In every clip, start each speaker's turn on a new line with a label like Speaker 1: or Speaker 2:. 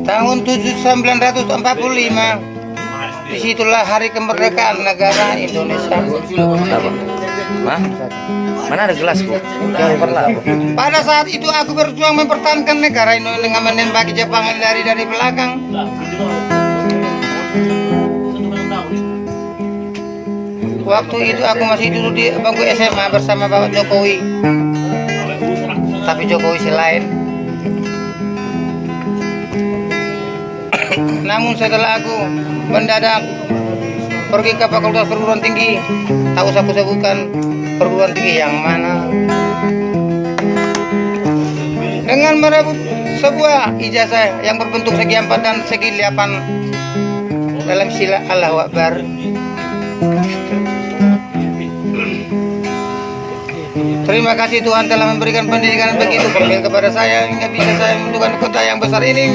Speaker 1: Tahun 1945, disitulah hari kemerdekaan negara Indonesia.
Speaker 2: Apa? Hah? Mana ada gelasku? Jangan pernah.
Speaker 1: Pada saat itu aku berjuang mempertahankan negara Indonesia dengan menembaki Jepang dari belakang. Waktu itu aku masih duduk di bangku SMA bersama Bapak Jokowi. Tapi Jokowi selain. Namun setelah aku mendadak pergi ke Fakultas Perguruan Tinggi, tak usah aku sebutkan perguruan tinggi yang mana, dengan merebut sebuah ijazah yang berbentuk segi 4 dan segi 8 dalam istilah Allahu Akbar. Terima kasih Tuhan telah memberikan pendidikan begitu berkah kepada saya hingga bisa saya menentukan kota yang besar ini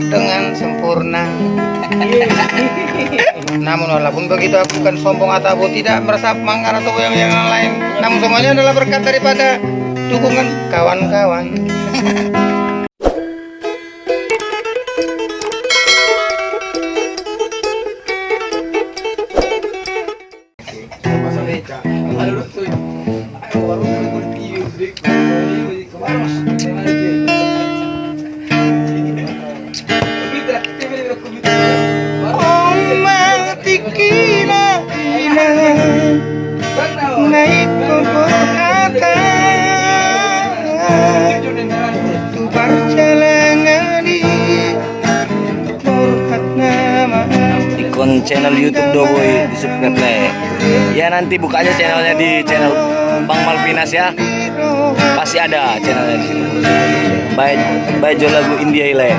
Speaker 1: dengan sempurna. Namun walaupun begitu aku bukan sombong atau tidak merasa manggar atau yang lain. Namun semuanya adalah berkat daripada dukungan kawan-kawan. Naik berkata perjalanan di berkat nama
Speaker 2: Ikon channel YouTube Doboy di subscribe lah. Ya nanti buka aja channelnya di channel Bang Malvinas ya. Pasti ada channelnya di sini. Baik lagu India lah.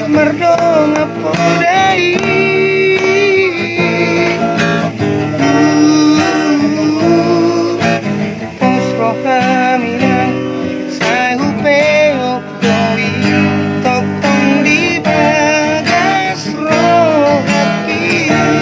Speaker 1: Merdong apodai Posrohamina Sahupeok doi Tokong di bagas rohati
Speaker 2: di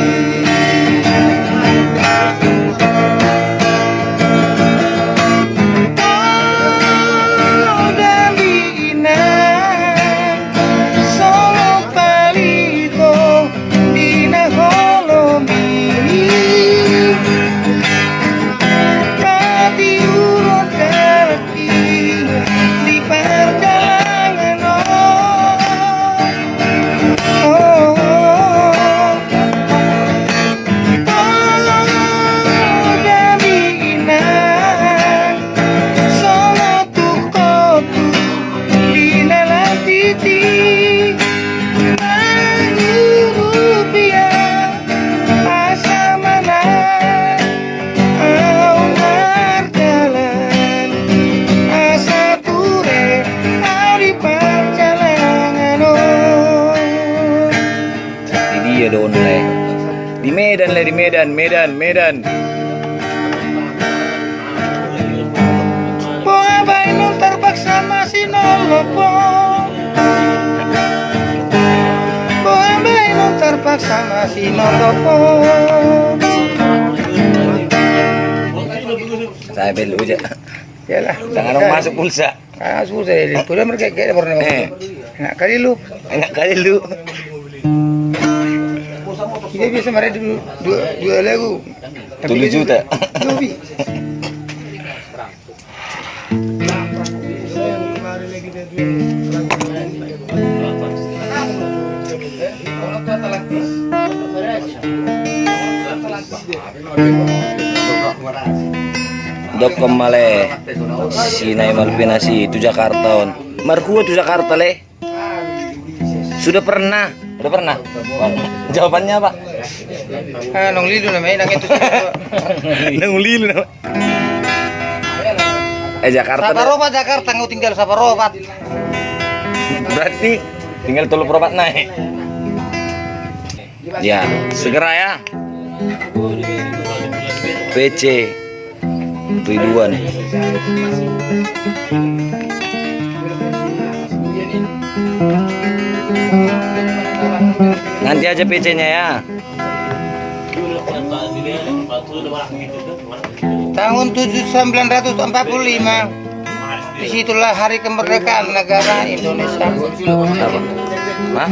Speaker 2: Medan.
Speaker 1: Bunga bainul terpaksa masih nolopo. Bunga bainul terpaksa masih nolopo.
Speaker 2: Saya beli aja.
Speaker 1: Yalah,
Speaker 2: Jangan masuk pulsa.
Speaker 1: Susah ini. Kuda mereka kayak pernah. Enak kali lu. Kita bisa mereka dua lagu
Speaker 2: 7 juta.
Speaker 1: Lebih.
Speaker 2: Dokom male Sinai Malvinasi itu Jakarta on. Marhua itu Jakarta le. Sudah pernah. Jawabannya apa?
Speaker 1: Nong lilu namanya nang itu.
Speaker 2: Nang lilu namanya. Jakarta.
Speaker 1: Saparobat Jakarta ngau tinggal Saparobat.
Speaker 2: Berarti tinggal tolu perobat naik. Ya, segera ya. PC Ridwan. Nanti aja PC-nya ya.
Speaker 1: Tahun 1945. Disitulah hari kemerdekaan negara Indonesia.
Speaker 2: Apa? Hah?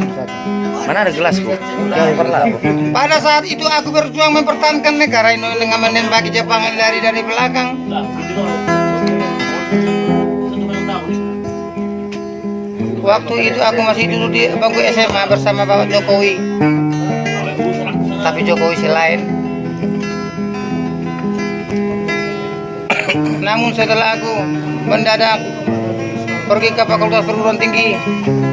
Speaker 2: Mana ada gelasku? Pernah.
Speaker 1: Pada saat itu aku berjuang mempertahankan negara Indonesia dengan menembaki Jepang dari belakang. Waktu itu aku masih duduk di bangku SMA bersama Bapak Jokowi. Tapi Jokowi selain. Namun setelah aku mendadak pergi ke Fakultas Perguruan Tinggi,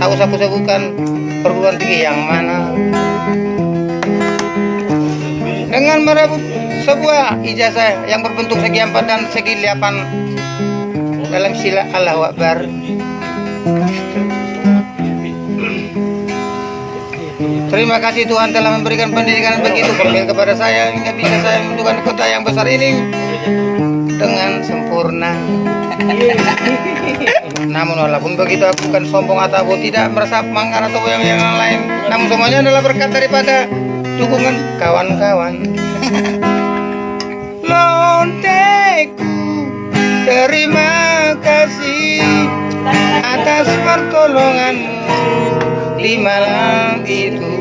Speaker 1: tak usah aku sebutkan perguruan tinggi yang mana, dengan merebut sebuah ijazah yang berbentuk segi 4 dan segi 8 dalam sila Allahu Akbar. Terima kasih Tuhan telah memberikan pendidikan begitu kerdil kepada saya hingga bisa saya menentukan kota yang besar ini dengan sempurna. Namun walaupun begitu aku bukan sombong atau tidak merasa manggar atau yang lain. Namun semuanya adalah berkat daripada dukungan kawan-kawan. Lonteku, terima kasih atas pertolonganmu di malam itu.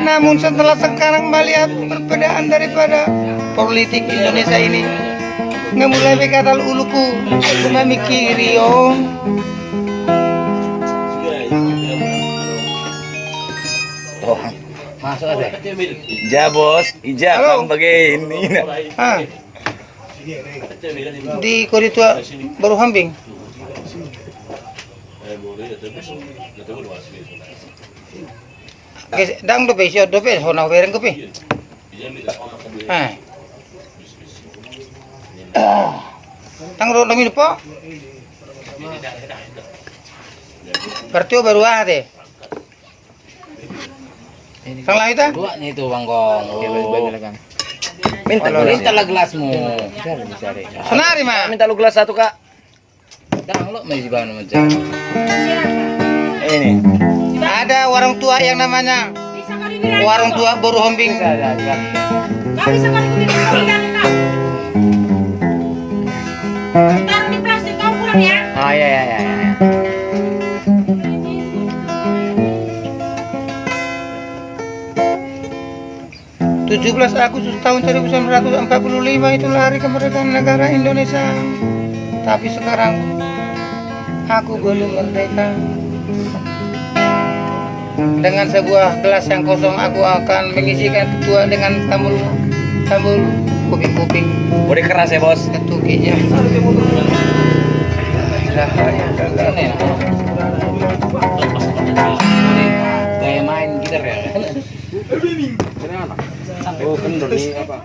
Speaker 1: Namun setelah sekarang melihat perbedaan daripada politik Indonesia ini, ngemulai bekatal uluku memikiri yo.
Speaker 2: Oh, masuk aja. Ja bos, ija
Speaker 1: Halo.
Speaker 2: bang begini.
Speaker 1: Ah, di Koritua baru hambing. Oke, dang dope sio dope hona bereng kopi. Ah. Tang ro nami po. Berarti baru ada. Sang lain ta?
Speaker 3: Duanya itu Bang Gong.
Speaker 2: Minta
Speaker 1: Oh,
Speaker 3: Minta lah gelasmu.
Speaker 1: Senari mah.
Speaker 2: minta lu gelas satu kak.
Speaker 3: Dang lo masih bawa macam.
Speaker 2: Ini.
Speaker 1: Ada warung tua yang namanya warung tua baru hombing.
Speaker 4: Kau bisa balik ke bilang kak. Taruh di plastik kau pulang ya.
Speaker 3: Oh iya iya iya.
Speaker 1: 17 Agustus tahun 1945 itulah hari kemerdekaan negara Indonesia. Tapi sekarang aku belum merdeka. Dengan sebuah gelas yang kosong aku akan mengisikan ketua dengan tambul kuping-kuping
Speaker 2: Udah keras ya bos.
Speaker 1: ketukinya.
Speaker 3: Gaya main gitar ya.
Speaker 2: Oh kendor nih apa?